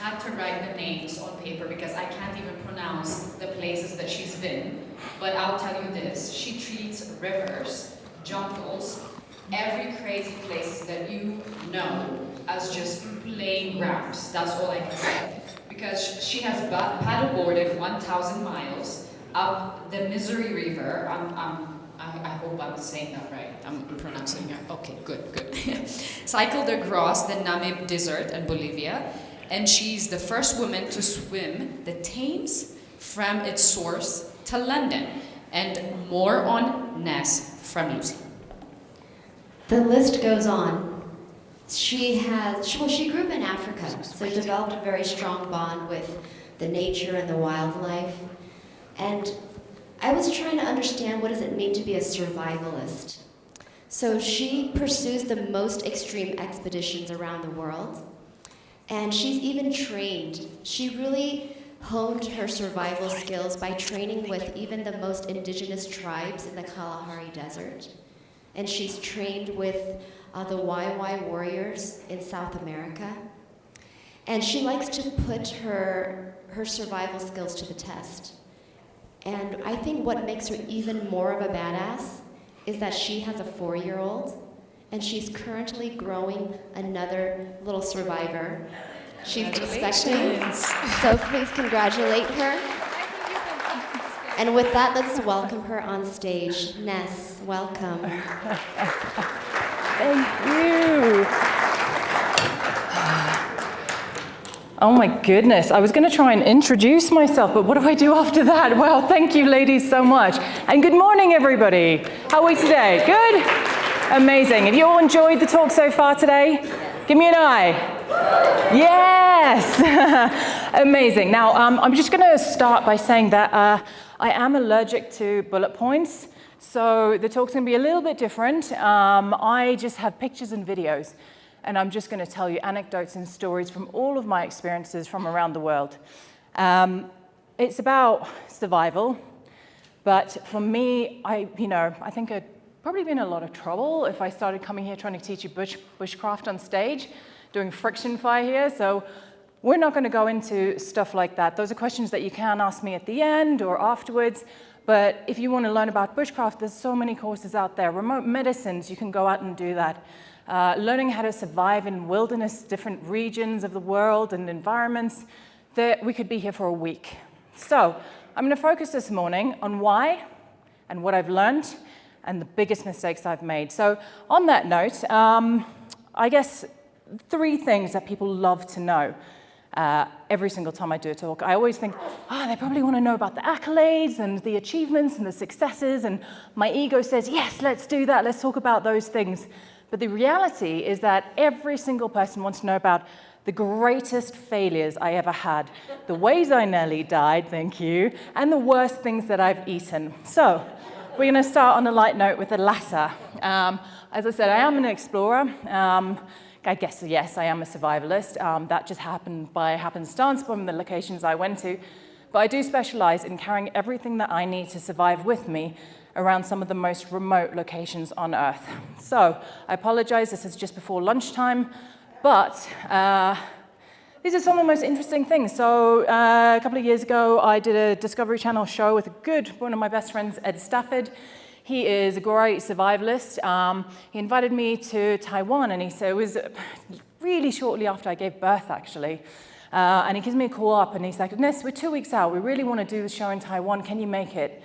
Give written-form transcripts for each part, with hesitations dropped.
had to write the names on paper because I can't even pronounce the places that she's been. But I'll tell you this, she treats rivers, jungles, every crazy place that you know as just playing grounds. That's all I can say. Because she has paddleboarded 1,000 miles up the Missouri River. I hope I'm saying that right. I'm pronouncing it. Okay, good. Cycled across the Namib Desert in Bolivia, and she's the first woman to swim the Thames from its source to London. And more on Ness from Lucy. The list goes on. She grew up in Africa, so developed a very strong bond with the nature and the wildlife. And I was trying to understand, what does it mean to be a survivalist? So she pursues the most extreme expeditions around the world, and she's even trained. She really honed her survival skills by training with even the most indigenous tribes in the Kalahari Desert. And she's trained with the YY warriors in South America. And she likes to put her survival skills to the test. And I think what makes her even more of a badass is that she has a 4-year-old, and she's currently growing another little survivor. She's expecting, so please congratulate her. And with that, let's welcome her on stage. Ness, welcome. Thank you. Oh my goodness, I was going to try and introduce myself, but what do I do after that? Well, thank you ladies so much. And good morning, everybody. How are we today? Good? Amazing. Have you all enjoyed the talk so far today? Give me an eye. Yes. Amazing. Now, I'm just going to start by saying that I am allergic to bullet points, so the talk's going to be a little bit different. I just have pictures and videos, and I'm just going to tell you anecdotes and stories from all of my experiences from around the world. It's about survival, but for me, I think I'd probably be in a lot of trouble if I started coming here trying to teach you bushcraft on stage, doing friction fire here. So we're not going to go into stuff like that. Those are questions that you can ask me at the end or afterwards. But if you want to learn about bushcraft, there's so many courses out there. Remote medicines, you can go out and do that. Learning how to survive in wilderness, different regions of the world and environments, we could be here for a week. So I'm going to focus this morning on why and what I've learned and the biggest mistakes I've made. So on that note, I guess 3 things that people love to know every single time I do a talk. I always think, they probably want to know about the accolades and the achievements and the successes, and my ego says, yes, let's do that, let's talk about those things. But the reality is that every single person wants to know about the greatest failures I ever had, the ways I nearly died, thank you, and the worst things that I've eaten. So we're going to start on a light note with the latter. As I said, I am an explorer. I guess, yes, I am a survivalist. That just happened by happenstance from the locations I went to. But I do specialize in carrying everything that I need to survive with me around some of the most remote locations on Earth. So I apologize, this is just before lunchtime, but these are some of the most interesting things. So a couple of years ago, I did a Discovery Channel show with one of my best friends, Ed Stafford. He is a great survivalist. He invited me to Taiwan, and he said, it was really shortly after I gave birth, actually. And he gives me a call up, and he's like, Ness, we're 2 weeks out. We really want to do the show in Taiwan. Can you make it?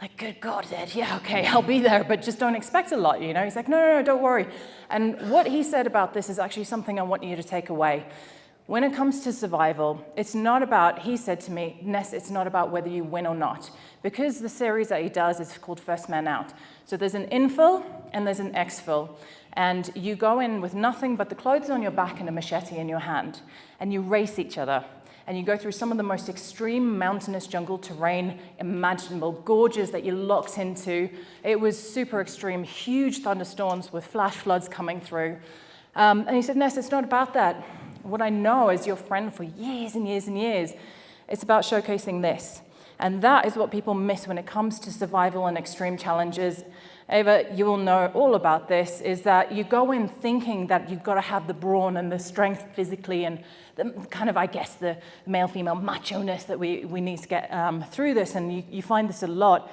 Like, good God, Ed, yeah, okay, I'll be there, but just don't expect a lot, you know? He's like, no, don't worry. And what he said about this is actually something I want you to take away. When it comes to survival, it's not about, he said to me, Ness, it's not about whether you win or not. Because the series that he does is called First Man Out. So there's an infill and there's an exfil. And you go in with nothing but the clothes on your back and a machete in your hand. And you race each other. And you go through some of the most extreme mountainous jungle terrain imaginable, gorges that you're locked into. It was super extreme, huge thunderstorms with flash floods coming through. And he said, Ness, it's not about that. What I know as your friend for years and years and years, it's about showcasing this. And that is what people miss when it comes to survival and extreme challenges. Ava, you will know all about this, is that you go in thinking that you've got to have the brawn and the strength physically and the kind of, I guess, the male-female macho-ness that we need to get through this. And you find this a lot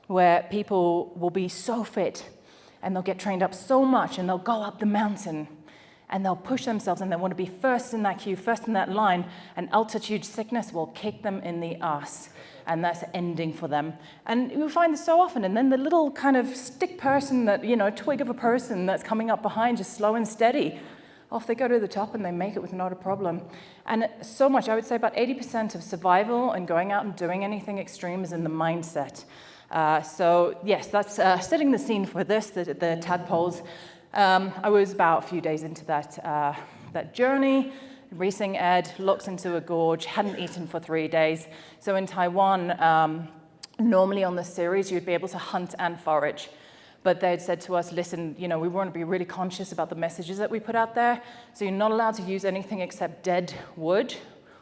where people will be so fit and they'll get trained up so much and they'll go up the mountain and they'll push themselves and they want to be first in that queue, first in that line, and altitude sickness will kick them in the ass. And that's ending for them. And we find this so often. And then the little kind of stick person that, twig of a person that's coming up behind, just slow and steady, off they go to the top and they make it with not a problem. And so much, I would say about 80% of survival and going out and doing anything extreme is in the mindset. So yes, that's setting the scene for this, the tadpoles. I was about a few days into that journey. Racing Ed looks into a gorge, hadn't eaten for 3 days. So in Taiwan, normally on the series, you'd be able to hunt and forage. But they'd said to us, listen, we want to be really conscious about the messages that we put out there. So you're not allowed to use anything except dead wood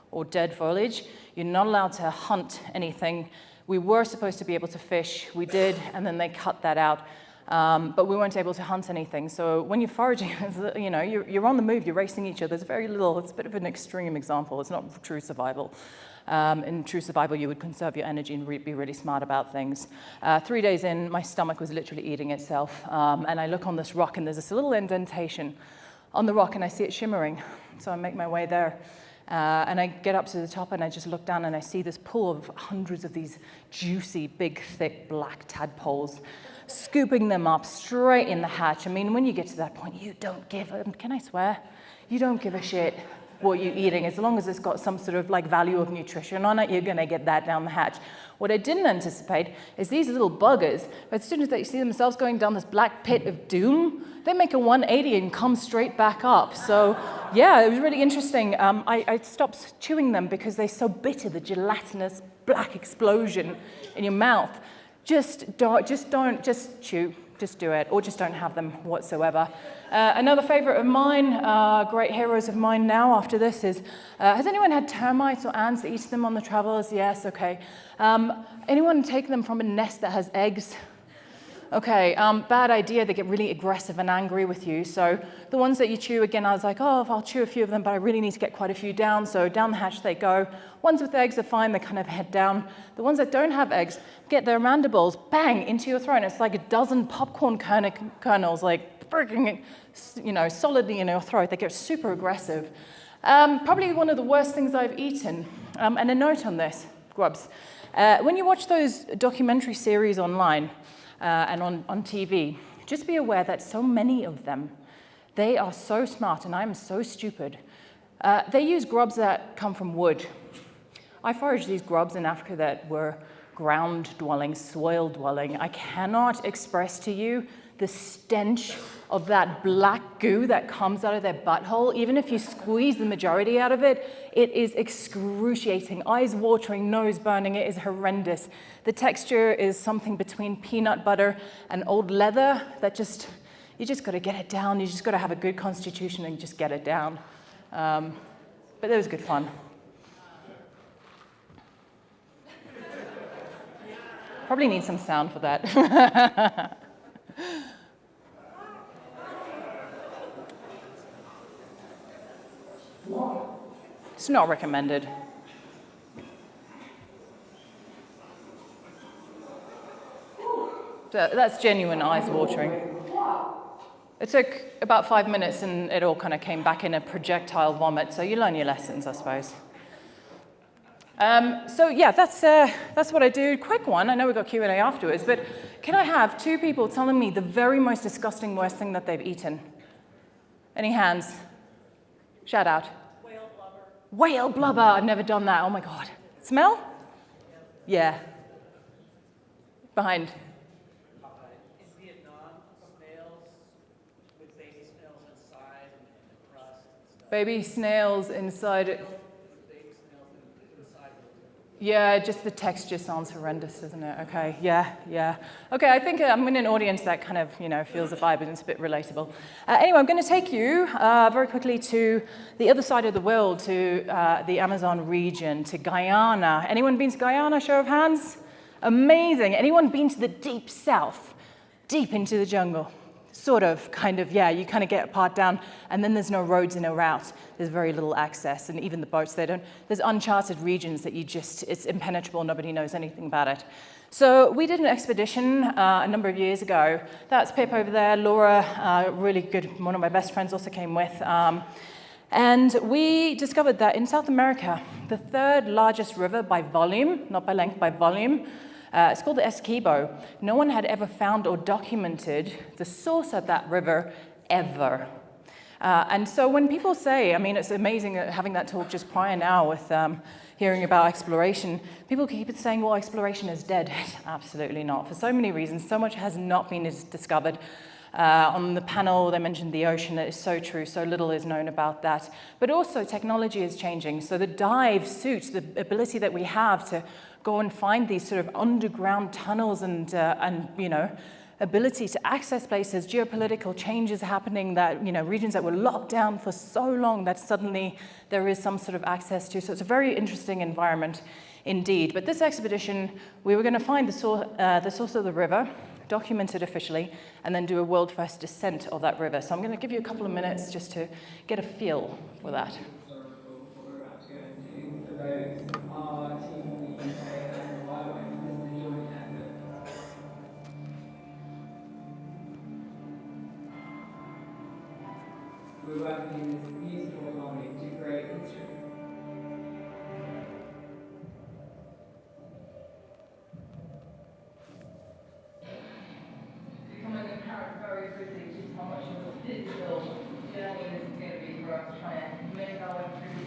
or dead foliage. You're not allowed to hunt anything. We were supposed to be able to fish. We did, and then they cut that out. But we weren't able to hunt anything. So when you're foraging, you're on the move, you're racing each other. There's very little, it's a bit of an extreme example. It's not true survival. In true survival, you would conserve your energy and be really smart about things. 3 days in, my stomach was literally eating itself. And I look on this rock and there's this little indentation on the rock and I see it shimmering. So I make my way there. And I get up to the top and I just look down and I see this pool of hundreds of these juicy, big, thick, black tadpoles, scooping them up straight in the hatch. I mean, when you get to that point, you don't give a, can I swear? You don't give a shit what you're eating. As long as it's got some sort of value of nutrition on it, you're gonna get that down the hatch. What I didn't anticipate is these little buggers, as soon as they see themselves going down this black pit of doom, they make a 180 and come straight back up. So yeah, it was really interesting. I stopped chewing them because they're so bitter, the gelatinous black explosion in your mouth. Just chew, just do it, or just don't have them whatsoever. Another favorite of mine, great heroes of mine now after this is, has anyone had termites or ants that eat them on the travels? Yes, okay. Anyone take them from a nest that has eggs? Okay, bad idea, they get really aggressive and angry with you. So the ones that you chew, again, I was like, oh, I'll chew a few of them, but I really need to get quite a few down. So down the hatch they go. Ones with eggs are fine, they kind of head down. The ones that don't have eggs get their mandibles, bang, into your throat. It's like a dozen popcorn kernels, freaking, solidly in your throat. They get super aggressive. Probably one of the worst things I've eaten. And a note on this, grubs. When you watch those documentary series online, and on TV, just be aware that so many of them, they are so smart, and I'm so stupid. They use grubs that come from wood. I foraged these grubs in Africa that were ground-dwelling, soil-dwelling. I cannot express to you the stench of that black goo that comes out of their butthole. Even if you squeeze the majority out of it, it is excruciating, eyes-watering, nose-burning. It is horrendous. The texture is something between peanut butter and old leather that you just got to get it down. You just got to have a good constitution and just get it down. But it was good fun. Probably need some sound for that. It's not recommended. So that's genuine eyes-watering. It took about 5 minutes and it all kind of came back in a projectile vomit, so you learn your lessons, I suppose. So yeah, that's what I do. Quick one, I know we've got Q&A afterwards, but can I have 2 people telling me the very most disgusting, worst thing that they've eaten? Any hands? Shout out. Whale blubber. Whale blubber, I've never done that, oh my God. Smell? Yeah. Behind. In Vietnam, snails with baby snails inside and the crust and stuff. Baby snails inside it. With baby snails inside. Yeah, just the texture sounds horrendous, doesn't it? Okay, yeah. Okay, I think I'm in an audience that kind of, feels the vibe and it's a bit relatable. Anyway, I'm going to take you very quickly to the other side of the world, to the Amazon region, to Guyana. Anyone been to Guyana? Show of hands. Amazing. Anyone been to the deep south? deep into the jungle. Sort of, kind of, yeah, you kind of get a part down, and then there's no roads and no route. There's very little access, and even the boats, there's uncharted regions that it's impenetrable, nobody knows anything about it. So we did an expedition a number of years ago. That's Pip over there, Laura, really good, one of my best friends also came with. And we discovered that in South America, the third largest river by volume, not by length, by volume, it's called the Essequibo. No one had ever found or documented the source of that river ever. And so when people say, I mean, it's amazing having that talk just prior now with hearing about exploration, people keep saying, well, exploration is dead. Absolutely not. For so many reasons, so much has not been discovered. On the panel, they mentioned the ocean. That is so true. So little is known about that. But also, technology is changing. So the dive suits, the ability that we have to go and find these sort of underground tunnels and you know, ability to access places, geopolitical changes happening that, you know, regions that were locked down for so long that suddenly there is some sort of access to. So it's a very interesting environment indeed. But this expedition, we were going to find the source of the river, document it officially, and then do a world-first descent of that river. So I'm going to give you a couple of minutes just to get a feel for that. We're working in this beautiful harmony to create history. Becoming apparent very quickly just how much of a digital journey this is going to be for us trying to make our way through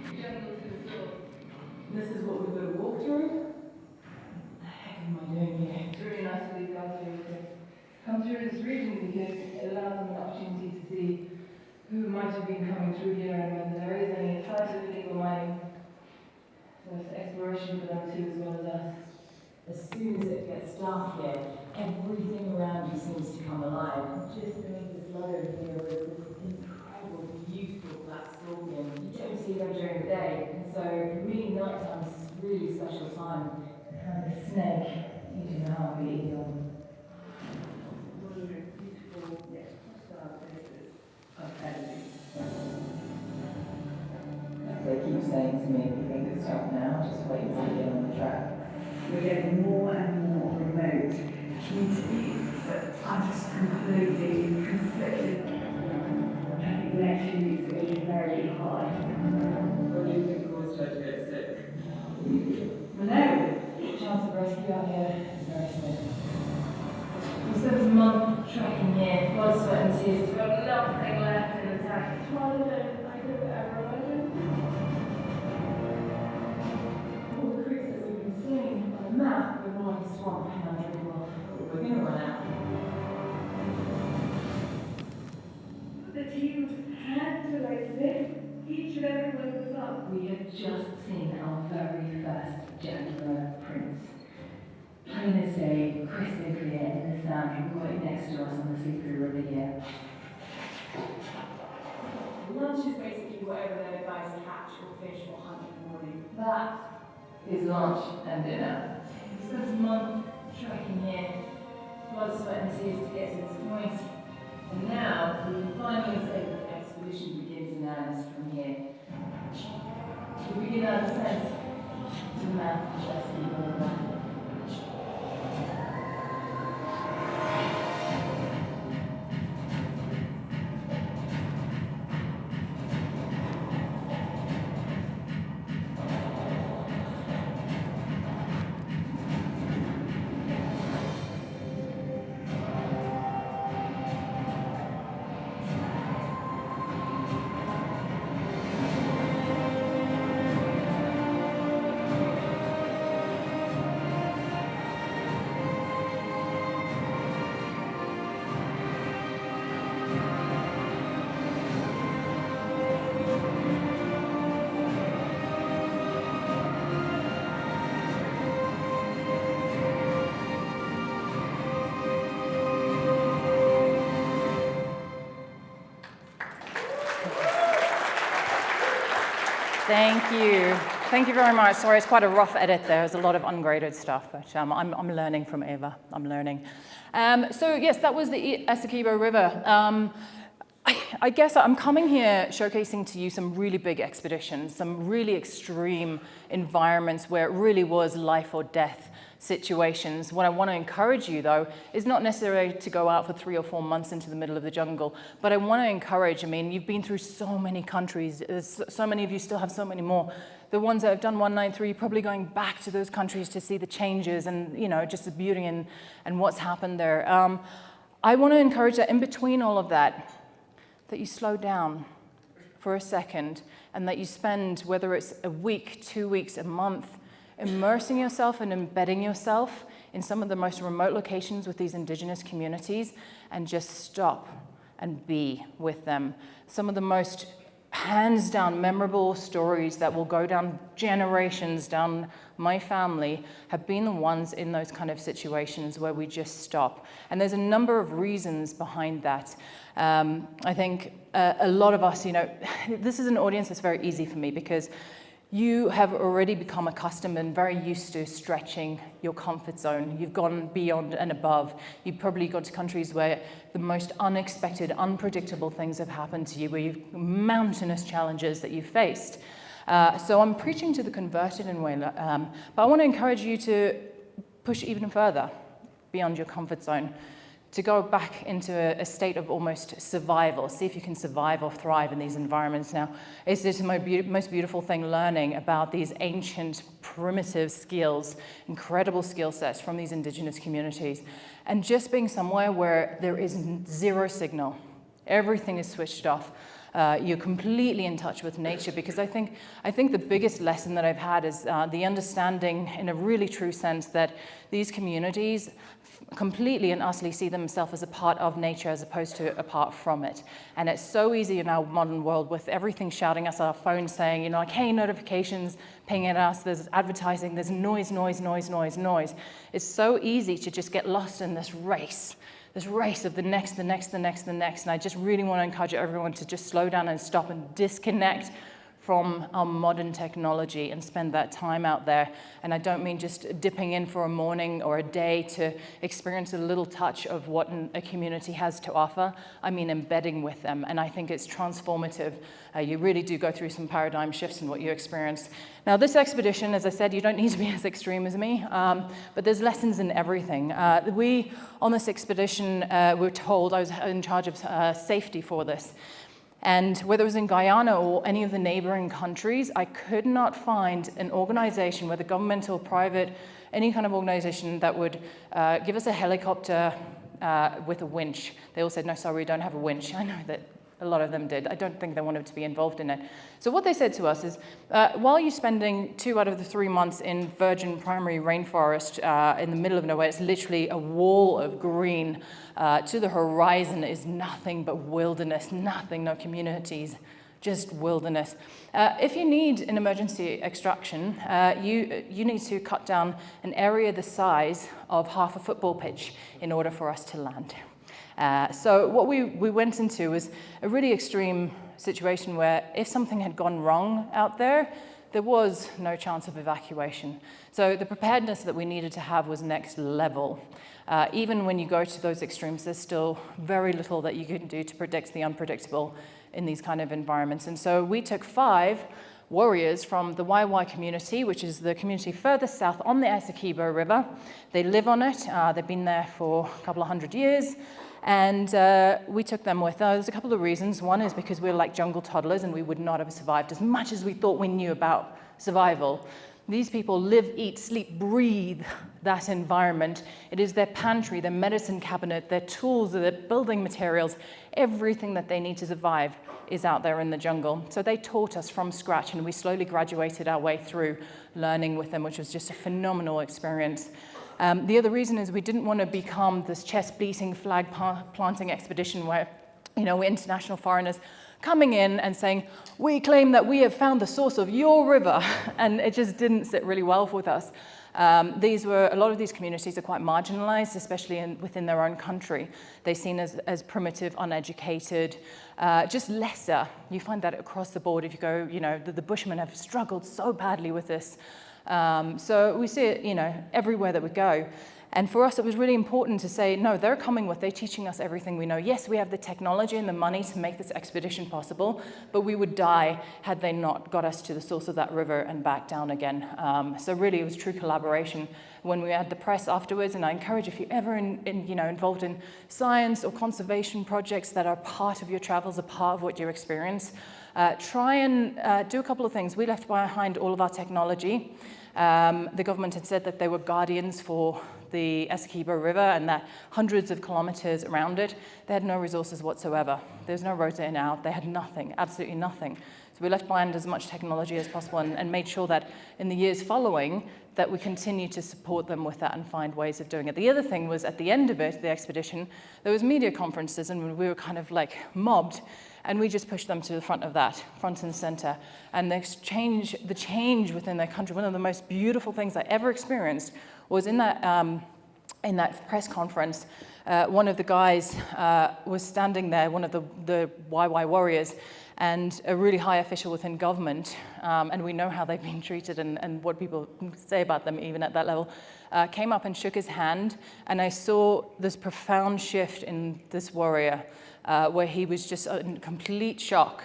the jungle to the source. This is what we've got to walk through. What the heck am I doing here? It's really nice for these guys to come through this region because it allows them an opportunity to see who might have been coming through here and whether there is any type of illegal mining. So it's exploration for them too, as well as us. As soon as it gets dark here, everything around you seems to come alive. Just beneath this logo here is this incredible, beautiful black scorpion. You don't see them during the day, and so for me, nighttime is a really special time. And the snake eating the heartbeat of one of the beautiful yet hostile places of editing. They keep saying to me, if you think it's tough now, just wait until you get on the track. We're getting more and more remote interviews that are just completely conflicted. I think the next few weeks are going to be very hard. What do you think caused her to get sick? But no, the chance of rescue out here is very slim. We spent a month trekking here, blood, sweat and tears, we've got nothing left in the tank. It's harder than I could have ever imagined. All the creeks that we've been seeing on the map are more like a swamp and undrinkable. We're going to run out. The team had to like this. Each and every one was up. We had just seen our very first gentler prints. Plain as day, crystal clear in the sand right next to us on the slippery river here. Lunch is basically whatever the guys catch or fish or hunt in the morning. That is lunch and dinner. We spent a month trekking here, blood, sweat and tears to get to this point. And now we can finally say that the expedition begins in earnest from here. We begin our descent to the mouth of the Essequibo River. Thank you. Thank you very much. Sorry, it's quite a rough edit there. There's a lot of ungraded stuff, but I'm learning from Eva. I'm learning. So yes, that was the Essequibo River. I guess I'm coming here showcasing to you some really big expeditions, some really extreme environments where it really was life or death situations. What I want to encourage you, though, is not necessarily to go out for 3 or 4 months into the middle of the jungle, but I want to encourage, I mean, you've been through so many countries, so many of you still have so many more. The ones that have done 193, you're probably going back to those countries to see the changes and, you know, just the beauty and what's happened there. I want to encourage that in between all of that you slow down for a second and that you spend, whether it's a week, 2 weeks, a month, immersing yourself and embedding yourself in some of the most remote locations with these indigenous communities and just stop and be with them. Some of the most hands down memorable stories that will go down generations down my family have been the ones in those kind of situations where we just stop. And there's a number of reasons behind that. I think a lot of us, you know, this is an audience that's very easy for me because you have already become accustomed and very used to stretching your comfort zone. You've gone beyond and above. You've probably gone to countries where the most unexpected, unpredictable things have happened to you, where you've mountainous challenges that you've faced. So I'm preaching to the converted in a way, but I want to encourage you to push even further beyond your comfort zone, to go back into a state of almost survival, see if you can survive or thrive in these environments. Now, it's just the most beautiful thing learning about these ancient, primitive skills, incredible skill sets from these indigenous communities, and just being somewhere where there is zero signal. Everything is switched off. You're completely in touch with nature, because I think the biggest lesson that I've had is the understanding, in a really true sense, that these communities completely and utterly see themselves as a part of nature as opposed to apart from it. And it's so easy in our modern world with everything shouting us, our phones saying, you know, like, hey, notifications pinging at us, there's advertising, there's noise. It's so easy to just get lost in this race of the next. And I just really want to encourage everyone to just slow down and stop and disconnect from our modern technology and spend that time out there. And I don't mean just dipping in for a morning or a day to experience a little touch of what a community has to offer. I mean embedding with them, and I think it's transformative. You really do go through some paradigm shifts in what you experience. Now, this expedition, as I said, you don't need to be as extreme as me, but there's lessons in everything. We, on this expedition, were told, I was in charge of safety for this, and whether it was in Guyana or any of the neighboring countries, I could not find an organization, whether governmental or private, any kind of organization that would give us a helicopter with a winch. They all said, no, sorry, we don't have a winch. I know that a lot of them did. I don't think they wanted to be involved in it. So what they said to us is, while you're spending 2 out of the 3 months in virgin primary rainforest in the middle of nowhere, it's literally a wall of green. To the horizon is nothing but wilderness, no communities, just wilderness. If you need an emergency extraction, you need to cut down an area the size of half a football pitch in order for us to land. So what we went into was a really extreme situation where if something had gone wrong out there, there was no chance of evacuation. So the preparedness that we needed to have was next level. Even when you go to those extremes, there's still very little that you can do to predict the unpredictable in these kind of environments. And so we took 5 warriors from the YY community, which is the community further south on the Essequibo River. They live on it. They've been there for a couple of 100 years. And we took them with us. There's a couple of reasons. One is because we're like jungle toddlers and we would not have survived as much as we thought we knew about survival. These people live, eat, sleep, breathe that environment. It is their pantry, their medicine cabinet, their tools, their building materials. Everything that they need to survive is out there in the jungle. So they taught us from scratch, and we slowly graduated our way through learning with them, which was just a phenomenal experience. The other reason is we didn't want to become this chest-beating, flag-planting expedition where, you know, we're international foreigners coming in and saying, we claim that we have found the source of your river, and it just didn't sit really well with us. A lot of these communities are quite marginalized, especially within their own country. They're seen as primitive, uneducated, just lesser. You find that across the board if you go, you know, the Bushmen have struggled so badly with this. So we see it, you know, everywhere that we go. And for us, it was really important to say, no, they're coming with, they're teaching us everything we know. Yes, we have the technology and the money to make this expedition possible, but we would die had they not got us to the source of that river and back down again. So really, it was true collaboration. When we had the press afterwards, and I encourage, if you're ever involved in science or conservation projects that are part of your travels, a part of what you experience, try and do a couple of things. We left behind all of our technology. The government had said that they were guardians for the Essequibo River and that hundreds of kilometers around it, they had no resources whatsoever. There's no roads in and out. They had nothing, absolutely nothing. So we left behind as much technology as possible and made sure that in the years following that we continue to support them with that and find ways of doing it. The other thing was at the end of it, the expedition, there was media conferences and we were kind of like mobbed. And we just pushed them to the front of that, front and center. And the change within their country, one of the most beautiful things I ever experienced was in that press conference, one of the guys was standing there, one of the YY warriors, and a really high official within government, and we know how they've been treated and what people say about them even at that level, came up and shook his hand, and I saw this profound shift in this warrior, where he was just in complete shock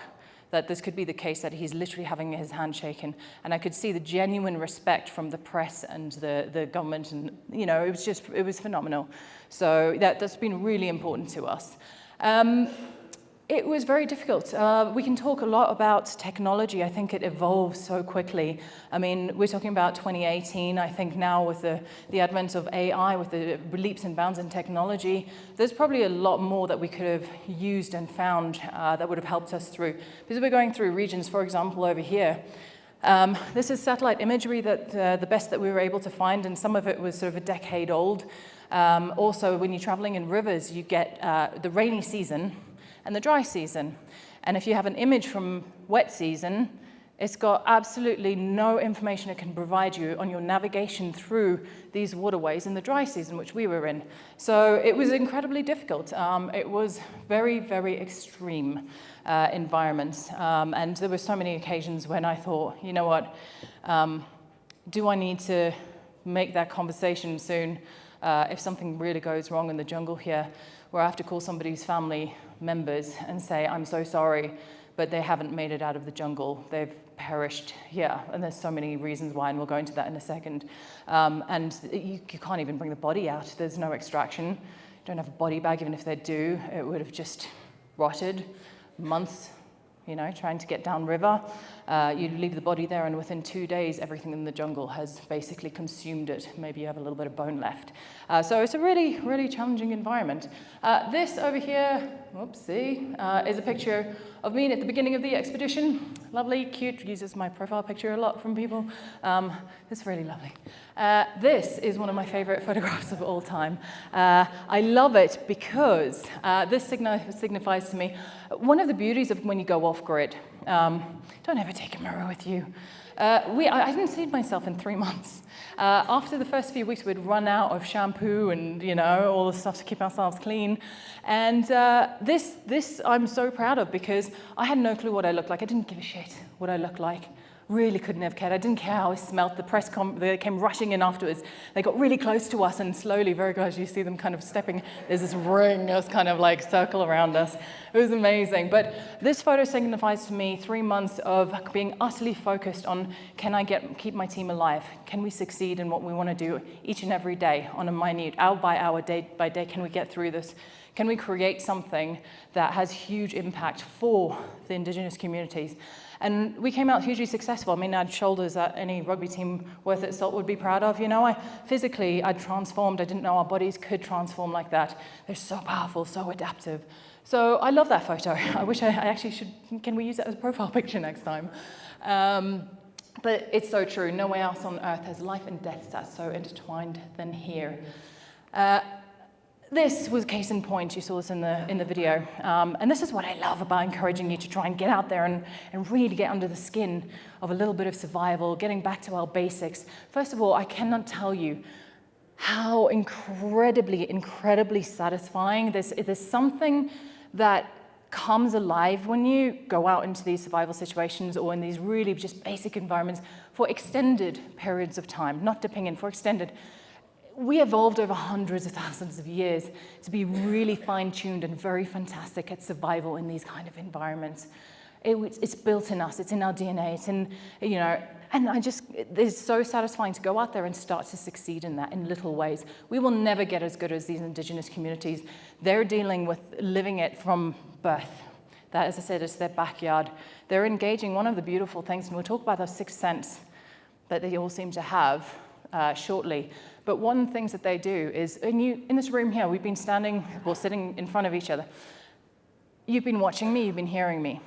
that this could be the case, that he's literally having his hand shaken. And I could see the genuine respect from the press and the government, and it was phenomenal. So that's been really important to us. It was very difficult. We can talk a lot about technology. I think it evolves so quickly. I mean, we're talking about 2018. I think now with the advent of AI, with the leaps and bounds in technology, there's probably a lot more that we could have used and found that would have helped us through. Because we're going through regions, for example, over here. This is satellite imagery that the best that we were able to find, and some of it was sort of a decade old. Also, when you're traveling in rivers, you get the rainy season and the dry season. And if you have an image from wet season, it's got absolutely no information it can provide you on your navigation through these waterways in the dry season, which we were in. So it was incredibly difficult. It was very, very extreme environments. And there were so many occasions when I thought, you know what, do I need to make that conversation soon if something really goes wrong in the jungle here, where I have to call somebody's family members and say, I'm so sorry, but they haven't made it out of the jungle. They've perished here. And there's so many reasons why, and we'll go into that in a second. And you can't even bring the body out. There's no extraction. You don't have a body bag. Even if they do, it would have just rotted months, trying to get downriver. You leave the body there, and within 2 days, everything in the jungle has basically consumed it. Maybe you have a little bit of bone left. So it's a really, really challenging environment. This over here, whoopsie, is a picture of me at the beginning of the expedition. Lovely, cute, uses my profile picture a lot from people. It's really lovely. This is one of my favorite photographs of all time. I love it because this signifies to me one of the beauties of when you go off-grid. Don't ever take a mirror with you. I didn't see myself in 3 months. After the first few weeks, we'd run out of shampoo and all the stuff to keep ourselves clean. And this I'm so proud of, because I had no clue what I looked like. I didn't give a shit what I looked like. Really couldn't have cared. I didn't care how I smelt. The press they came rushing in afterwards. They got really close to us, and slowly, very gradually, you see them kind of stepping. There's this ring, this kind of like circle around us. It was amazing. But this photo signifies to me 3 months of being utterly focused on, can I keep my team alive? Can we succeed in what we want to do each and every day on a minute, hour by hour, day by day? Can we get through this? Can we create something that has huge impact for the indigenous communities? And we came out hugely successful. I mean, I had shoulders that any rugby team worth its salt would be proud of. I'd transformed. I didn't know our bodies could transform like that. They're so powerful, so adaptive. So I love that photo. I wish I actually should, can we use it as a profile picture next time? But it's so true. Nowhere else on earth has life and death sat so intertwined than here. This was case in point. You saw this in the video. And this is what I love about encouraging you to try and get out there and really get under the skin of a little bit of survival, getting back to our basics. First of all, I cannot tell you how incredibly, incredibly satisfying. There's something that comes alive when you go out into these survival situations or in these really just basic environments for extended periods of time, not dipping in, for extended. we evolved over hundreds of thousands of years to be really fine-tuned and very fantastic at survival in these kind of environments. It's built in us, it's in our DNA, it's in, you know, and it's so satisfying to go out there and start to succeed in that in little ways. We will never get as good as these indigenous communities. They're dealing with living it from birth. That, as I said, is their backyard. They're engaging. One of the beautiful things, and we'll talk about those 6 sense that they all seem to have shortly. But one of the things that they do is, in this room here, we've been sitting in front of each other. You've been watching me, you've been hearing me.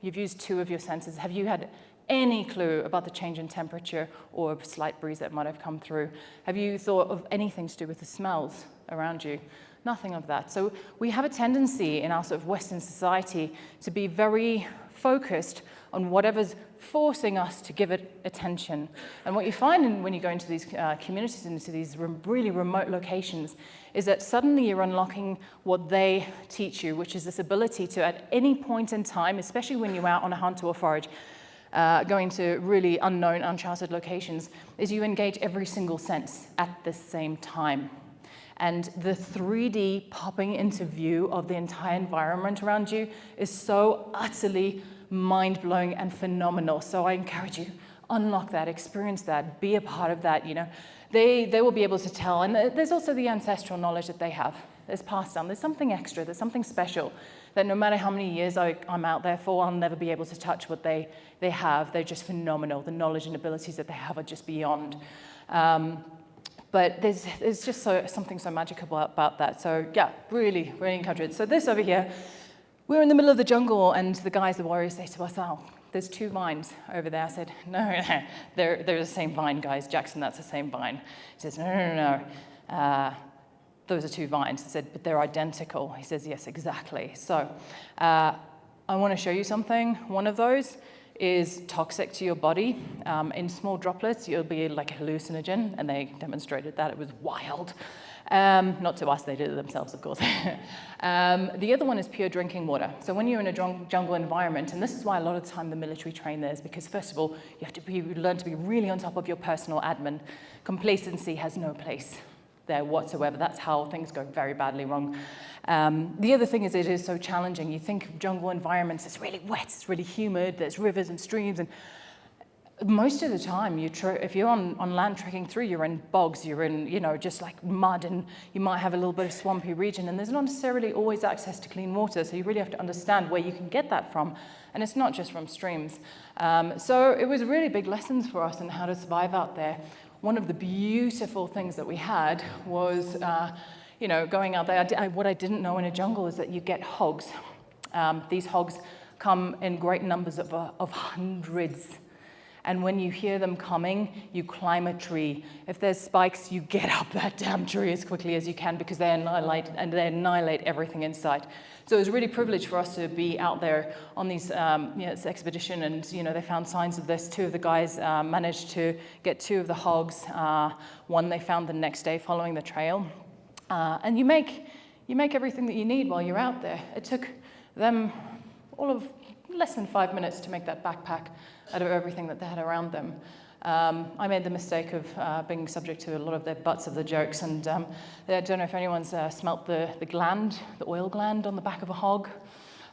You've used 2 of your senses. Have you had any clue about the change in temperature or a slight breeze that might have come through? Have you thought of anything to do with the smells around you? Nothing of that. So we have a tendency in our sort of Western society to be very focused on whatever's forcing us to give it attention. And what you find when you go into these communities, into these really remote locations, is that suddenly you're unlocking what they teach you, which is this ability to, at any point in time, especially when you're out on a hunt or a forage, going to really unknown, uncharted locations, is you engage every single sense at the same time. And the 3D popping into view of the entire environment around you is so utterly mind-blowing and phenomenal. So I encourage you, unlock that, experience that, be a part of that. You know, they will be able to tell. And there's also the ancestral knowledge that they have. There's passed down. There's something extra. There's something special that no matter how many years I'm out there for, I'll never be able to touch what they have. They're just phenomenal. The knowledge and abilities that they have are just beyond. But there's just something so magical about that. So yeah, really, really encourage it. So this over here, we're in the middle of the jungle, and the warriors, say to us, oh, there's 2 vines over there. I said, no, they're the same vine, guys. Jackson, that's the same vine. He says, no. Those are 2 vines. I said, but they're identical. He says, yes, exactly. So I want to show you something. One of those is toxic to your body. In small droplets, you'll be like a hallucinogen, and they demonstrated that. It was wild. Not to us, they did it themselves, of course. The other one is pure drinking water. So when you're in a jungle environment, and this is why a lot of the time the military train there, is because first of all, you have to learn to be really on top of your personal admin. Complacency has no place there whatsoever. That's how things go very badly wrong. The other thing is it is so challenging. You think of jungle environments, it's really wet, it's really humid, there's rivers and streams, and most of the time, if you're on land trekking through, you're in bogs, you're in, just like mud, and you might have a little bit of swampy region, and there's not necessarily always access to clean water, so you really have to understand where you can get that from, and it's not just from streams. So it was really big lessons for us in how to survive out there. One of the beautiful things that we had was, going out there. What I didn't know in a jungle is that you get hogs. These hogs come in great numbers of hundreds. And when you hear them coming, you climb a tree. If there's spikes, you get up that damn tree as quickly as you can, because they annihilate everything in sight. So it was really privileged for us to be out there on this expedition, and they found signs of this. 2 of the guys managed to get 2 of the hogs. One they found the next day following the trail. And you make everything that you need while you're out there. It took them all of less than 5 minutes to make that backpack out of everything that they had around them. I made the mistake of being subject to a lot of their butts of the jokes, and I don't know if anyone's smelt the oil gland on the back of a hog.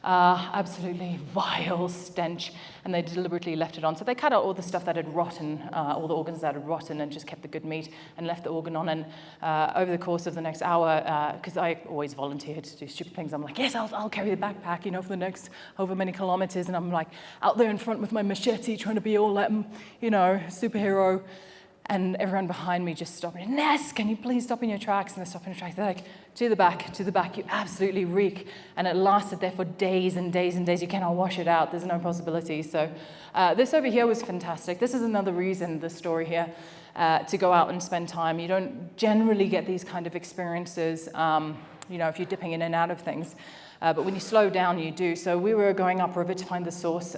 Absolutely vile stench, and they deliberately left it on. So they cut out all the stuff that had rotten, all the organs that had rotten, and just kept the good meat and left the organ on. And over the course of the next hour, because I always volunteer to do stupid things, I'm like, yes, I'll carry the backpack, for the next however many kilometers, and I'm like out there in front with my machete trying to be all that, superhero. And everyone behind me just stopped me. Ness, can you please stop in your tracks? And they stop in your tracks. They're like, to the back, you absolutely reek. And it lasted there for days and days and days. You cannot wash it out. There's no possibility. So this over here was fantastic. This is another reason, the story here, to go out and spend time. You don't generally get these kind of experiences, if you're dipping in and out of things. But when you slow down, you do. So we were going upriver to find the source.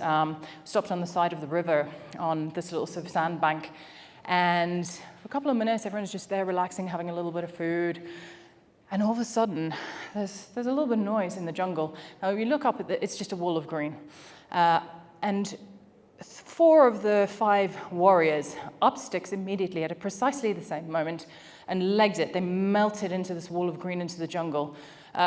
Stopped on the side of the river on this little sort of sandbank. And for a couple of minutes, everyone's just there relaxing, having a little bit of food. And all of a sudden, there's a little bit of noise in the jungle. Now, if you look up, it's just a wall of green. And 4 of the 5 warriors up sticks immediately at precisely the same moment and legged it. They melted into this wall of green into the jungle.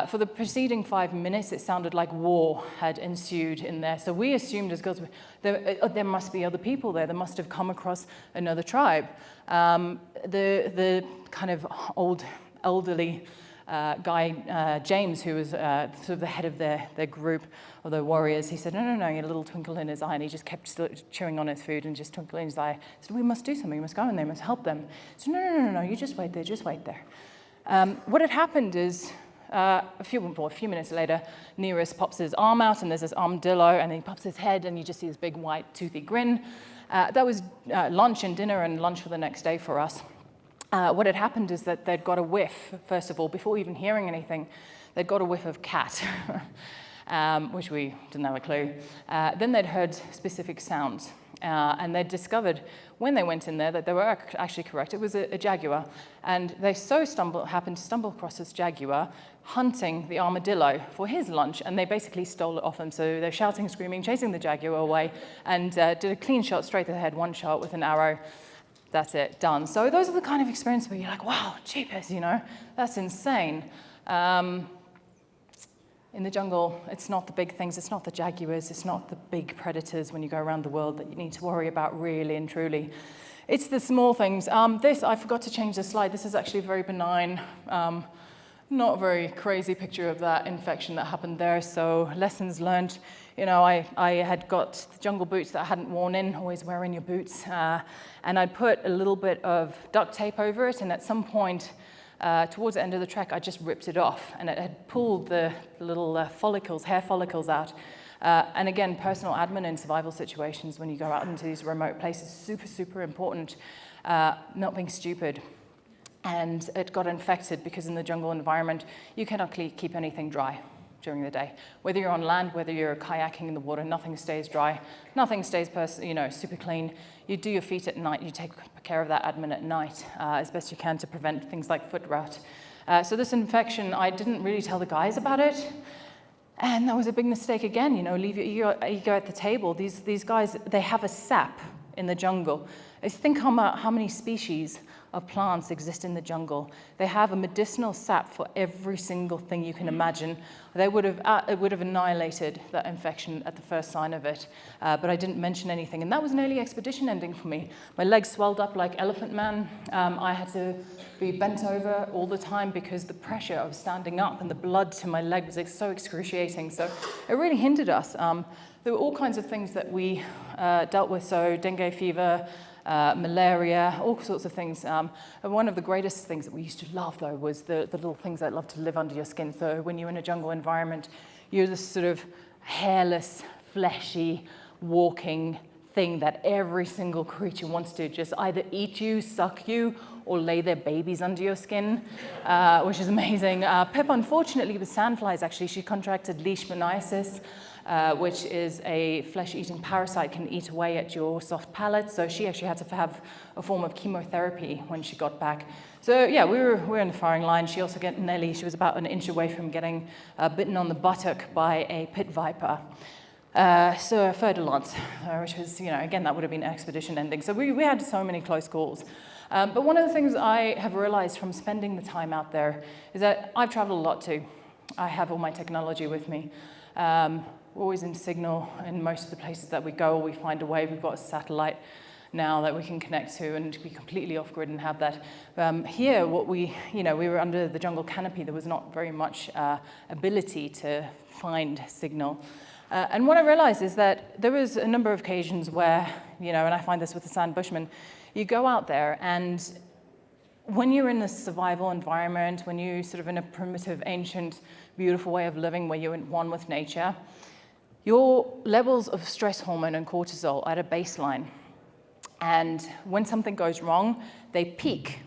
For the preceding 5 minutes, it sounded like war had ensued in there. So we assumed as girls, there must be other people there. They must have come across another tribe. The kind of elderly guy, James, who was sort of the head of their group of the warriors, he said, no, he had a little twinkle in his eye, and he just kept chewing on his food and just twinkling in his eye. He said, we must do something, we must go in there, we must help them. He said, no, you just wait there. What had happened is, a few minutes later, Nereus pops his arm out, and there's this armadillo, and then he pops his head, and you just see this big white toothy grin. That was lunch and dinner and lunch for the next day for us. What had happened is that they'd got a whiff, first of all, before even hearing anything, they'd got a whiff of cat, which we didn't have a clue. Then they'd heard specific sounds, and they'd discovered when they went in there that they were actually correct. It was a jaguar, and they happened to stumble across this jaguar hunting the armadillo for his lunch, and they basically stole it off him. So they're shouting, screaming, chasing the jaguar away, and did a clean shot straight to the head, one shot with an arrow. That's it, done. So those are the kind of experiences where you're like, wow, jeepers, that's insane. In the jungle, it's not the big things, it's not the jaguars, it's not the big predators when you go around the world that you need to worry about really and truly. It's the small things. I forgot to change the slide. This is actually a very benign, not very crazy picture of that infection that happened there. So lessons learned. I had got jungle boots that I hadn't worn in, always wearing your boots. And I'd put a little bit of duct tape over it, and at some point, towards the end of the trek, I just ripped it off, and it had pulled the little hair follicles out. And again, personal admin in survival situations, when you go out into these remote places, super, super important, not being stupid. And it got infected because in the jungle environment, you cannot keep anything dry during the day. Whether you're on land, whether you're kayaking in the water, nothing stays dry, nothing stays super clean. You do your feet at night, you take care of that admin at night as best you can to prevent things like foot rot. So this infection, I didn't really tell the guys about it. And that was a big mistake again, leave your ego at the table. These guys, they have a sap in the jungle. Think how many species of plants exist in the jungle. They have a medicinal sap for every single thing you can imagine. It would have annihilated that infection at the first sign of it, but I didn't mention anything. And that was an early expedition ending for me. My legs swelled up like Elephant Man. I had to be bent over all the time because the pressure of standing up and the blood to my leg was so excruciating. So it really hindered us. There were all kinds of things that we dealt with, so dengue fever, malaria, all sorts of things. And one of the greatest things that we used to love, though, was the little things that love to live under your skin. So when you're in a jungle environment, you're this sort of hairless, fleshy, walking thing that every single creature wants to just either eat you, suck you, or lay their babies under your skin, which is amazing. Pip, unfortunately, with sandflies, actually, she contracted leishmaniasis, which is a flesh-eating parasite, can eat away at your soft palate. So she actually had to have a form of chemotherapy when she got back. So yeah, we were in the firing line. She also got Nelly. She was about an inch away from getting bitten on the buttock by a pit viper. So a fer-de-lance, which was, again, that would have been an expedition ending. So we had so many close calls. But one of the things I have realized from spending the time out there is that I've traveled a lot too. I have all my technology with me. We're always in signal in most of the places that we go. We find a way. We've got a satellite now that we can connect to and be completely off-grid and have that. Here, we were under the jungle canopy. There was not very much ability to find signal. And what I realized is that there was a number of occasions where, and I find this with the sand bushmen, you go out there and when you're in a survival environment, when you're sort of in a primitive, ancient, beautiful way of living where you're in one with nature, your levels of stress hormone and cortisol are at a baseline. And when something goes wrong, they peak.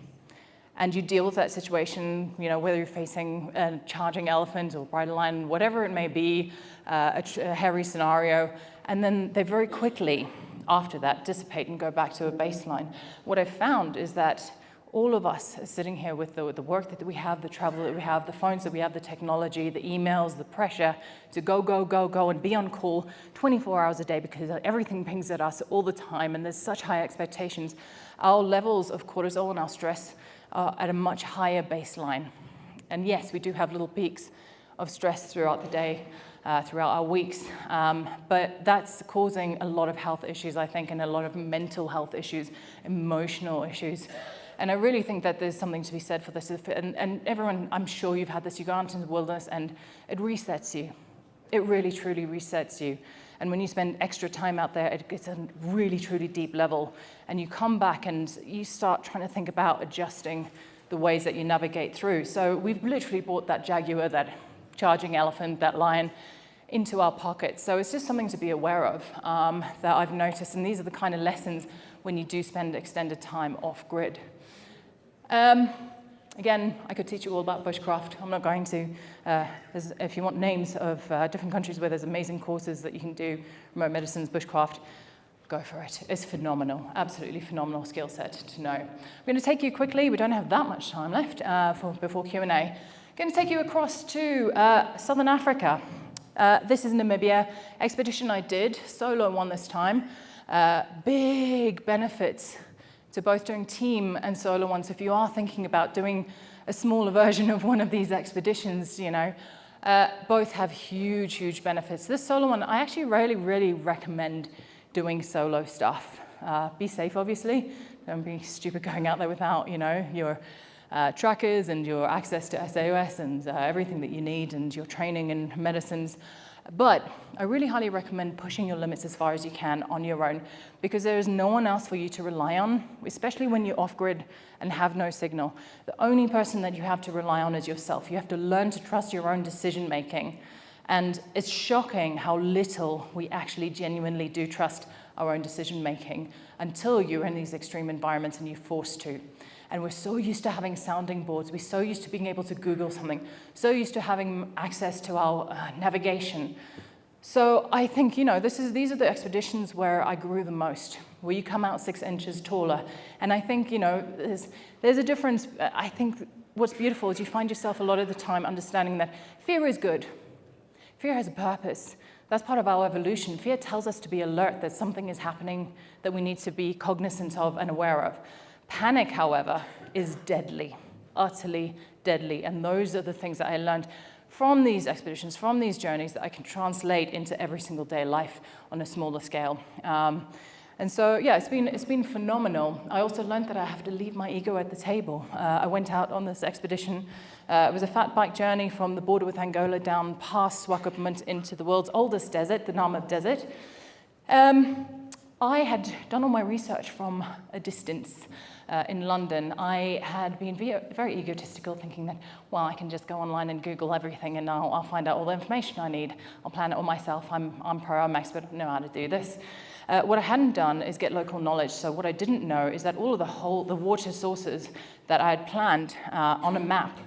And you deal with that situation, whether you're facing a charging elephant or bridle lion, whatever it may be, a hairy scenario, and then they very quickly, after that, dissipate and go back to a baseline. What I've found is that all of us are sitting here with the work that we have, the travel that we have, the phones that we have, the technology, the emails, the pressure to go, and be on call 24 hours a day because everything pings at us all the time, and there's such high expectations. Our levels of cortisol and our stress are at a much higher baseline. And yes, we do have little peaks of stress throughout the day, throughout our weeks, but that's causing a lot of health issues, I think, and a lot of mental health issues, emotional issues. And I really think that there's something to be said for this. And everyone, I'm sure you've had this, you go out into the wilderness and it resets you. It really, truly resets you. And when you spend extra time out there, it gets a really, truly deep level. And you come back and you start trying to think about adjusting the ways that you navigate through. So we've literally brought that jaguar, that charging elephant, that lion, into our pockets. So it's just something to be aware of that I've noticed. And these are the kind of lessons when you do spend extended time off-grid. Again, I could teach you all about bushcraft. I'm not going to. If you want names of different countries where there's amazing courses that you can do, remote medicines, bushcraft, go for it. It's phenomenal, absolutely phenomenal skill set to know. I'm going to take you quickly, we don't have that much time left before Q&A. I'm going to take you across to Southern Africa. This is Namibia, expedition I did, solo one this time. Big benefits to both doing team and solo ones. If you are thinking about doing a smaller version of one of these expeditions, you know, both have huge, huge benefits. This solo one, I actually really recommend doing solo stuff. Be safe, obviously. Don't be stupid going out there without, you know, your trackers and your access to SAOS and everything that you need and your training and medicines. But I really highly recommend pushing your limits as far as you can on your own, because there is no one else for you to rely on, especially when you're off-grid and have no signal. The only person that you have to rely on is yourself. You have to learn to trust your own decision-making. And it's shocking how little we actually genuinely do trust our own decision-making until you're in these extreme environments and you're forced to. And we're so used to having sounding boards, we're so used to being able to Google something, so used to having access to our navigation. So I think, you know, these are the expeditions where I grew the most, where you come out 6 inches taller. And I think, you know, there's a difference. I think what's beautiful is you find yourself a lot of the time understanding that fear is good. Fear has a purpose. That's part of our evolution. Fear tells us to be alert, that something is happening that we need to be cognizant of and aware of. Panic, however, is deadly, utterly deadly. And those are the things that I learned from these expeditions, from these journeys, that I can translate into every single day life on a smaller scale. And so, yeah, it's been phenomenal. I also learned that I have to leave my ego at the table. I went out on this expedition. It was a fat bike journey from the border with Angola down past Swakopmund into the world's oldest desert, the Namib Desert. I had done all my research from a distance in London. I had been very egotistical, thinking that, well, I can just go online and Google everything and I'll find out all the information I need. I'll plan it all myself. I'm pro, I'm expert, I know how to do this. What I hadn't done is get local knowledge. So what I didn't know is that all of the water sources that I had planned on a map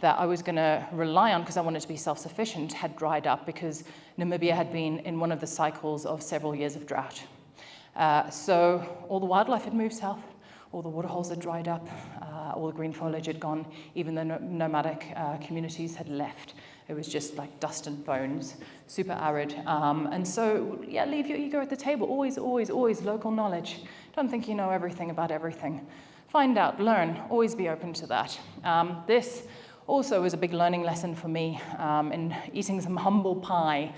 that I was going to rely on because I wanted to be self-sufficient had dried up because Namibia had been in one of the cycles of several years of drought. So all the wildlife had moved south, all the waterholes had dried up, all the green foliage had gone, even the nomadic communities had left. It was just like dust and bones, super arid. And so, yeah, leave your ego at the table. Always, always, always local knowledge. Don't think you know everything about everything. Find out, learn, always be open to that. This also was a big learning lesson for me in eating some humble pie.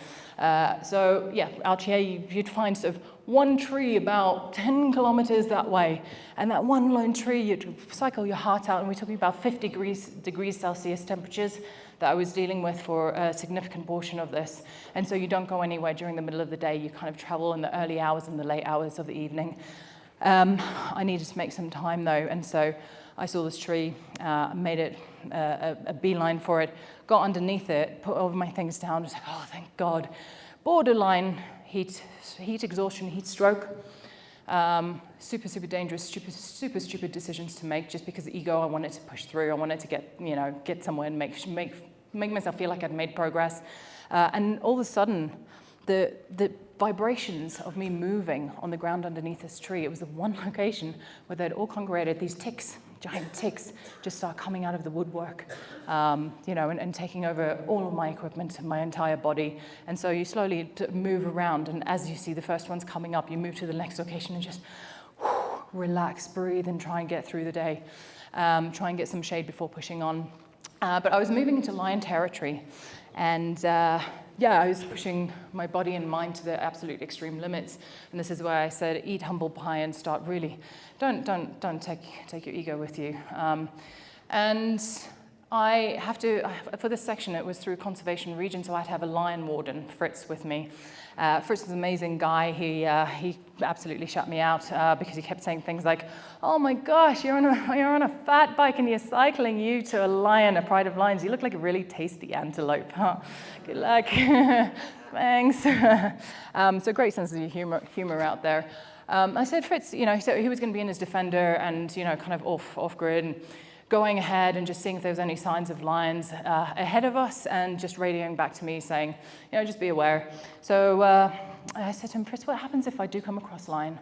So yeah, out here you'd find sort of one tree about 10 kilometers that way, and that one lone tree, you'd cycle your heart out, and we're talking about 50 degrees Celsius temperatures that I was dealing with for a significant portion of this. And so you don't go anywhere during the middle of the day, you kind of travel in the early hours and the late hours of the evening. I needed to make some time though, and so I saw this tree, made it a beeline for it, got underneath it, put all my things down, was like, oh, thank God. Borderline heat exhaustion, heat stroke. Super dangerous, super stupid decisions to make just because of ego. I wanted to push through. I wanted to get somewhere and make myself feel like I'd made progress. And all of a sudden, the vibrations of me moving on the ground underneath this tree, it was the one location where they'd all congregated, these ticks giant ticks just start coming out of the woodwork, and taking over all of my equipment and my entire body. And so you slowly move around, and as you see the first ones coming up, you move to the next location and just relax, breathe, and try and get through the day. Try and get some shade before pushing on. But I was moving into lion territory, and I was pushing my body and mind to the absolute extreme limits. And this is where I said, eat humble pie and start really, don't take your ego with you. And I have to, for this section, it was through conservation region, so I had to have a lion warden, Fritz, with me. Fritz is an amazing guy. He absolutely shut me out because he kept saying things like, "Oh my gosh, you're on a fat bike and you're cycling you to a lion, a pride of lions. You look like a really tasty antelope. Huh? Good luck." Thanks. So great sense of humor out there. I said, Fritz, so he was going to be in his Defender and kind of off grid. And going ahead and just seeing if there was any signs of lions ahead of us, and just radioing back to me saying, just be aware. So I said to him, Fritz, what happens if I do come across lion?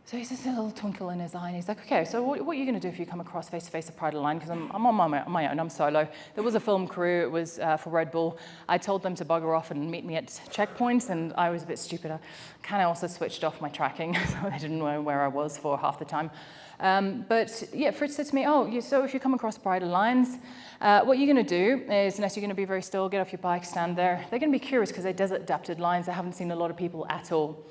So he says, a little twinkle in his eye, and he's like, okay, so what are you going to do if you come across face-to-face a pride of lion? Because I'm on my own, I'm solo. There was a film crew, it was for Red Bull. I told them to bugger off and meet me at checkpoints, and I was a bit stupid. I kind of also switched off my tracking, so they didn't know where I was for half the time. Fritz said to me, so if you come across pride of lions, what you're going to do is, unless you're going to be very still, get off your bike, stand there. They're going to be curious because they're desert-adapted lions. They haven't seen a lot of people at all.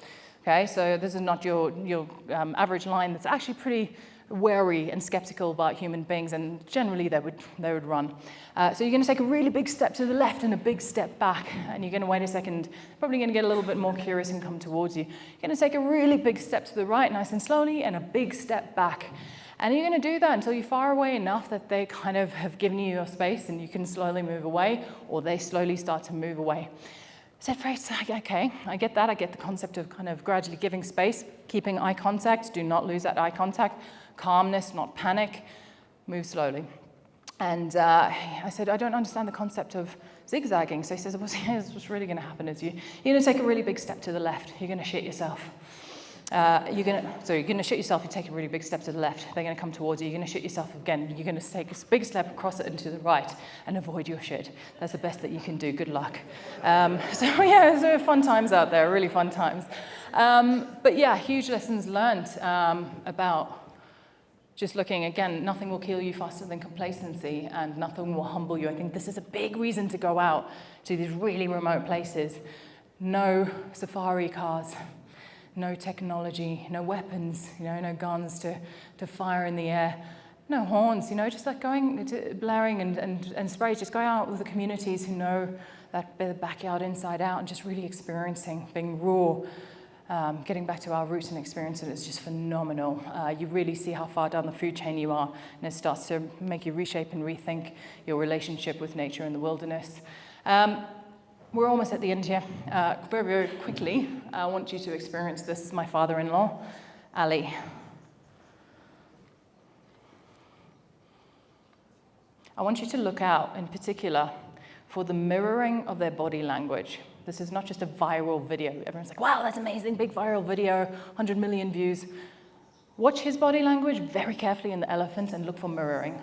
Okay, so this is not your average lion that's actually pretty wary and skeptical about human beings, and generally they would run. So you're going to take a really big step to the left and a big step back, and you're going to wait a second, probably going to get a little bit more curious and come towards you. You're going to take a really big step to the right, nice and slowly, and a big step back. And you're going to do that until you're far away enough that they kind of have given you your space and you can slowly move away, or they slowly start to move away. I said, Fritz, okay, I get that. I get the concept of kind of gradually giving space, keeping eye contact. Do not lose that eye contact. Calmness, not panic. Move slowly. And I said, I don't understand the concept of zigzagging. So he says, what's really going to happen is you're going to take a really big step to the left. You're going to shit yourself. You're going to shit yourself. You take a really big step to the left. They're going to come towards you. You're going to shit yourself again. You're going to take a big step across it and to the right and avoid your shit. That's the best that you can do. Good luck. So fun times out there, really fun times. Huge lessons learned about just looking. Again, nothing will kill you faster than complacency, and nothing will humble you. I think this is a big reason to go out to these really remote places. No safari cars. No technology, no weapons, no guns to fire in the air, no horns, just like going to blaring and sprays, just going out with the communities who know that backyard inside out and just really experiencing, being raw, getting back to our roots and experience it is just phenomenal. You really see how far down the food chain you are, and it starts to make you reshape and rethink your relationship with nature and the wilderness. We're almost at the end here. Very, very quickly, I want you to experience this. This is my father-in-law, Ali. I want you to look out, in particular, for the mirroring of their body language. This is not just a viral video. Everyone's like, wow, that's amazing, big viral video, 100 million views. Watch his body language very carefully in the elephant and look for mirroring.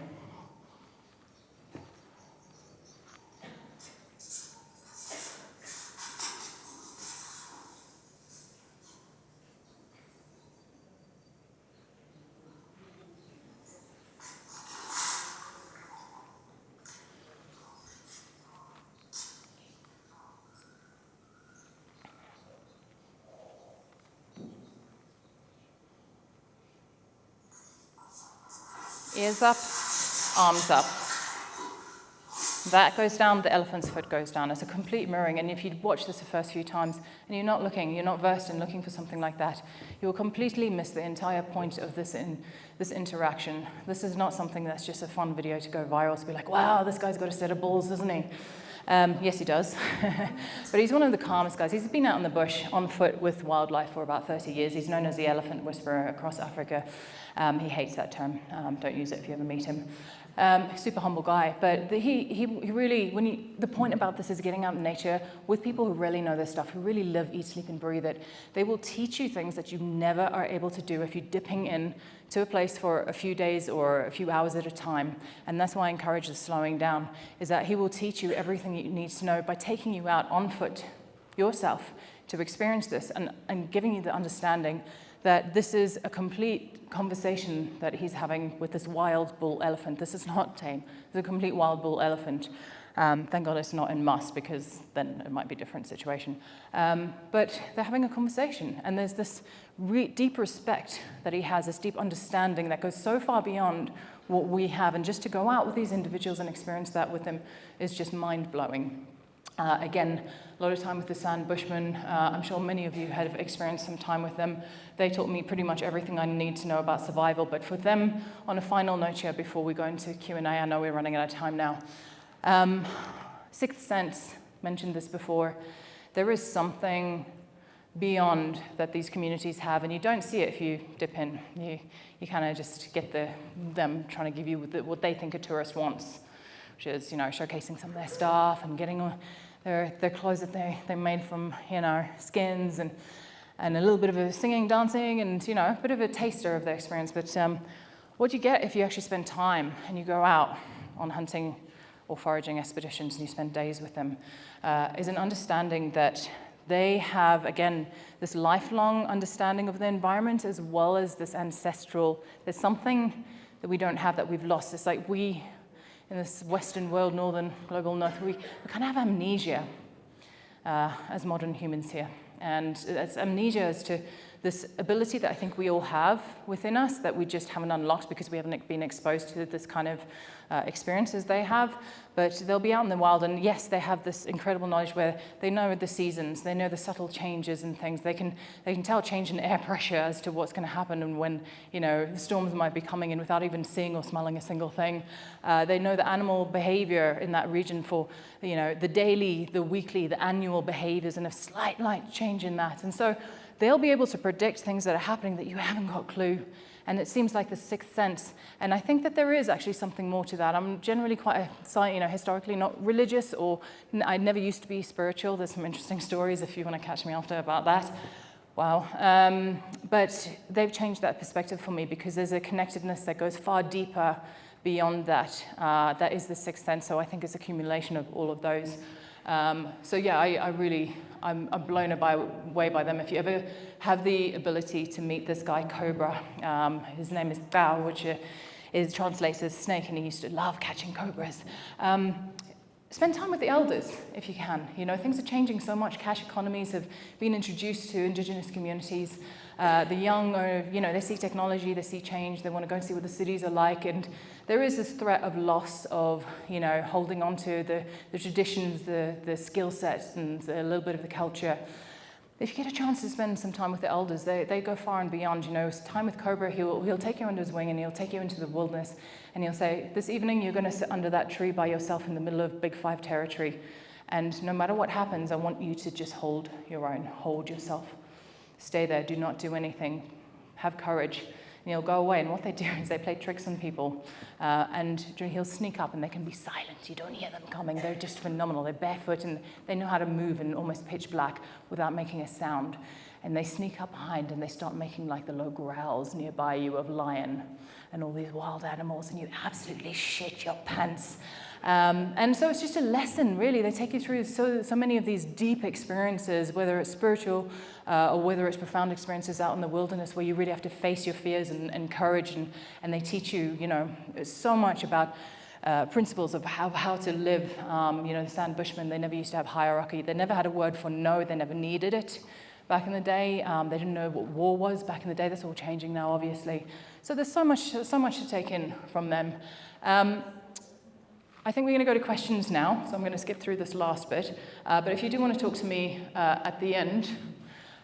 Ears up, arms up. That goes down, the elephant's foot goes down. It's a complete mirroring, and if you watch this the first few times and you're not versed in looking for something like that, you'll completely miss the entire point of this interaction. This is not something that's just a fun video to go viral, to be like, wow, this guy's got a set of balls, doesn't he? Yes, he does. But he's one of the calmest guys. He's been out in the bush on foot with wildlife for about 30 years. He's known as the elephant whisperer across Africa. He hates that term. Don't use it if you ever meet him. Super humble guy, but he really, the point about this is getting out in nature with people who really know their stuff, who really live, eat, sleep, and breathe it. They will teach you things that you never are able to do if you're dipping in to a place for a few days or a few hours at a time. And that's why I encourage the slowing down, is that he will teach you everything you need to know by taking you out on foot yourself to experience this and giving you the understanding that this is a complete conversation that he's having with this wild bull elephant. This is not tame. It's a complete wild bull elephant. Thank God it's not in Musk, because then it might be a different situation. But they're having a conversation, and there's this deep respect that he has, this deep understanding that goes so far beyond what we have. And just to go out with these individuals and experience that with them is just mind-blowing. Again, a lot of time with the San Bushmen. I'm sure many of you have experienced some time with them. They taught me pretty much everything I need to know about survival. But for them, on a final note here before we go into Q&A, I know we're running out of time now. Sixth sense, mentioned this before. There is something beyond that these communities have, and you don't see it if you dip in. You kind of just get them trying to give you what they think a tourist wants, which is, showcasing some of their stuff and getting their clothes that they made from, skins and a little bit of a singing, dancing, and, a bit of a taster of their experience. But what you get if you actually spend time and you go out on hunting or foraging expeditions and you spend days with them is an understanding that they have, again, this lifelong understanding of the environment as well as this ancestral. There's something that we don't have that we've lost. It's like we, in this Western world, northern, global north, we kind of have amnesia as modern humans here. And it's amnesia as to this ability that I think we all have within us that we just haven't unlocked because we haven't been exposed to this kind of experiences they have. But they'll be out in the wild, and yes, they have this incredible knowledge where they know the seasons, they know the subtle changes and things. They can tell change in air pressure as to what's going to happen and when, the storms might be coming in without even seeing or smelling a single thing. They know the animal behavior in that region for, the daily, the weekly, the annual behaviors, and a slight change in that. And so they'll be able to predict things that are happening that you haven't got a clue. And it seems like the sixth sense. And I think that there is actually something more to that. I'm generally quite, historically not religious, or I never used to be spiritual. There's some interesting stories if you want to catch me after about that. Wow. But they've changed that perspective for me because there's a connectedness that goes far deeper beyond that. That is the sixth sense. So I think it's accumulation of all of those. So yeah, I'm blown away by them. If you ever have the ability to meet this guy, Cobra, his name is Bao, which translates as snake, and he used to love catching cobras. Spend time with the elders if you can. Things are changing so much. Cash economies have been introduced to indigenous communities. The young are, they see technology, they see change, they want to go and see what the cities are like, and there is this threat of loss of, holding on to the traditions, the skill sets, and a little bit of the culture. If you get a chance to spend some time with the elders, they go far and beyond. Time with Cobra, he'll take you under his wing and he'll take you into the wilderness, and he'll say, this evening you're going to sit under that tree by yourself in the middle of Big Five territory, and no matter what happens, I want you to just hold your own, hold yourself. Stay there, do not do anything, have courage. And he'll go away, and what they do is they play tricks on people, and he'll sneak up and they can be silent. You don't hear them coming. They're just phenomenal. They're barefoot and they know how to move in almost pitch black without making a sound. And they sneak up behind and they start making like the low growls nearby you of lion and all these wild animals, and you absolutely shit your pants. And so it's just a lesson, really. They take you through so many of these deep experiences, whether it's spiritual or whether it's profound experiences out in the wilderness where you really have to face your fears and courage, and they teach you, so much about principles of how to live. The San Bushmen, they never used to have hierarchy. They never had a word for no. They never needed it. Back in the day, they didn't know what war was. Back in the day, that's all changing now, obviously. So there's so much to take in from them. I think we're going to go to questions now, so I'm going to skip through this last bit. But if you do want to talk to me at the end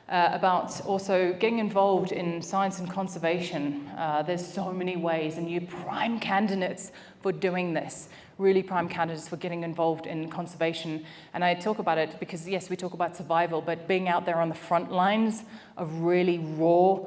about also getting involved in science and conservation, there's so many ways, and you're prime candidates for doing this. Really prime candidates for getting involved in conservation. And I talk about it because, yes, we talk about survival, but being out there on the front lines of really raw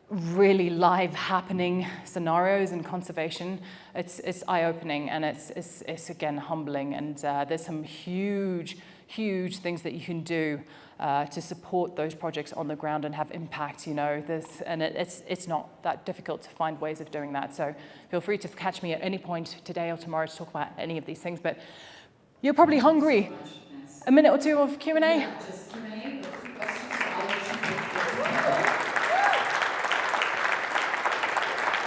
really live happening scenarios in conservation, it's eye-opening, and it's again humbling, and there's some huge things that you can do to support those projects on the ground and have impact, you know. It's not that difficult to find ways of doing that. So feel free to catch me at any point today or tomorrow to talk about any of these things. But you're probably hungry. A minute or two of Q&A? Yeah, just Q&A, but 2 questions. So I'll let you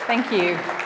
Thank you.